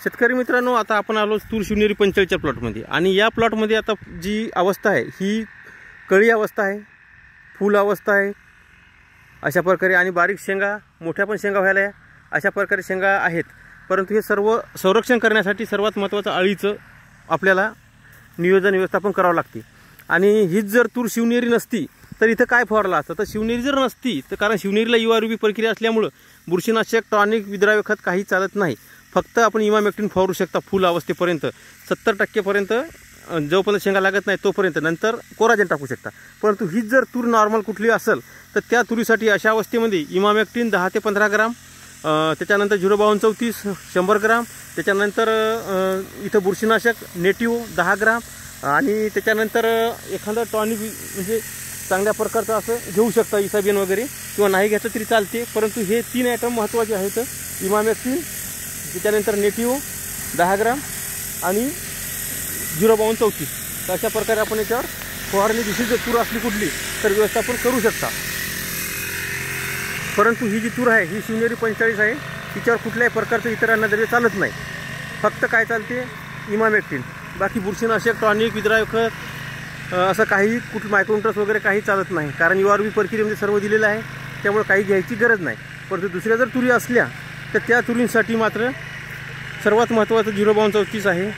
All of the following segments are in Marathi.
शेतकरी मित्रांनो, आता आपण आलो तूर शिवनेरी 45च्या प्लॉटमध्ये आणि या प्लॉटमध्ये आता जी अवस्था आहे ही कळी अवस्था आहे, फूल अवस्था आहे अशा प्रकारे, आणि बारीक शेंगा, मोठ्या पण शेंगा व्हायला आहे अशा प्रकारे शेंगा आहेत. परंतु हे सर्व संरक्षण करण्यासाठी सर्वात महत्त्वाचं अळीचं आपल्याला नियोजन व्यवस्थापन करावं लागते. आणि हीच जर तूर शिवनेरी नसती तर इथं काय फवारला असतं. तर शिवनेरी जर नसती तर कारण शिवनेरीला URV प्रक्रिया असल्यामुळं बुरशीनाशक, टॉनिक, विद्राव्य खत काही चालत नाही. फक्त आपण इमामॅक्टिन फवारू शकता फुल अवस्थेपर्यंत 70% जोपर्यंत शेंगा लागत नाही तोपर्यंत, नंतर कोराजेन टाकू शकता. परंतु हीच जर तूर नॉर्मल कुठली असेल तर त्या तुरीसाठी अशा अवस्थेमध्ये इमामॅक्टिन 10 ते 15 ग्राम, त्याच्यानंतर 05234 100 ग्राम, त्याच्यानंतर इथं बुरशीनाशक नेटिव्ह 10 ग्राम, आणि त्याच्यानंतर एखादं टॉनिक म्हणजे चांगल्या प्रकारचं असं घेऊ शकता, इसाबियन वगैरे, किंवा नाही घेतलं तरी चालते. परंतु हे 3 आयटम महत्त्वाचे आहेत. इमामॅक्टिन, त्याच्यानंतर नेटिव्ह 10 ग्राम आणि 05234. तर अशा प्रकारे आपण याच्यावर फवारणी दिवशी जर तूर असली कुठली तर व्यवस्थापन करू शकता. परंतु ही जी तूर आहे ही शिवनेरी 45 आहे, तिच्यावर कुठल्याही प्रकारचं इतर अन्नद्रव्य चालत नाही. फक्त काय चालते, इमामॅक्टिन. बाकी बुरशीनाशक, टॉनिक, विद्राव्य खत असं काही मायक्रोन्यूट्रन्स वगैरे काही चालत नाही, कारण URV प्रक्रियेमध्ये सर्व दिलेलं आहे, त्यामुळे काही घ्यायची गरज नाही. परंतु दुसऱ्या जर तुरी असल्या तर त्या तुरींसाठी मात्र सर्वात महत्त्वाचं 05234 आहे,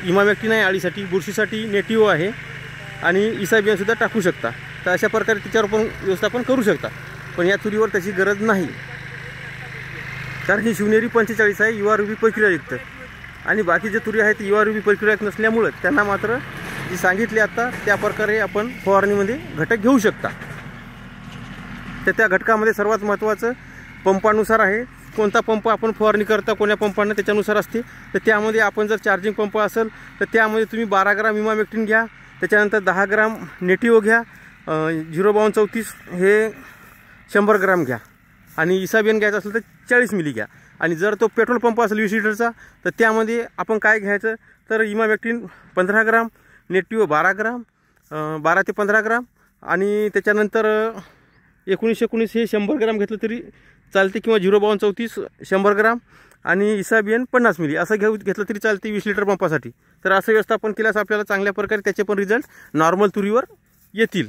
इमामॅक्टिन आहे अळीसाठी, बुरशीसाठी नेटिव्ह आहे, आणि इसाबियनसुद्धा टाकू शकता. तर अशा प्रकारे तिच्यावर पण व्यवस्थापन करू शकता. पण या तुरीवर त्याची गरज नाही, कारण ही शिवनेरी 45 आहे, URV प्रक्रियायुक्त. आणि बाकी जे तुरी आहेत URV प्रक्रियायुक्त नसल्यामुळं त्यांना मात्र जी सांगितली आता त्या प्रकारे आपण फवारणीमध्ये घटक घेऊ शकता. तर त्या घटकामध्ये सर्वात महत्त्वाचं पंपानुसार आहे. कोणता पंप आपण फवारणी करता, कोण्या पंपानं त्याच्यानुसार असते. तर त्यामध्ये आपण जर चार्जिंग पंप असेल तर त्यामध्ये तुम्ही 12 ग्राम इमामॅक्टिन घ्या, त्याच्यानंतर 10 ग्राम नेटिव्ह घ्या, 05234 हे 100 ग्राम घ्या, आणि इसाबियन घ्यायचं असेल तर 40 मिली घ्या. आणि जर तो पेट्रोल पंप असेल 20 लिटरचा तर त्यामध्ये आपण काय घ्यायचं, तर इमामॅक्टिन 15 ग्राम, नेटिव्ह 12 ग्राम, 12 ते 15 ग्राम, आणि त्याच्यानंतर 19 हे 100 ग्राम घेतलं तरी चालते, किंवा 05234 100 ग्राम, आणि इसाबियन 50 मिली असं घेतलं तरी चालते 20 लिटर पंपासाठी. तर असं व्यवस्थापन केल्यास आपल्याला चांगल्या प्रकारे त्याचे पण रिझल्ट नॉर्मल तुरीवर येतील.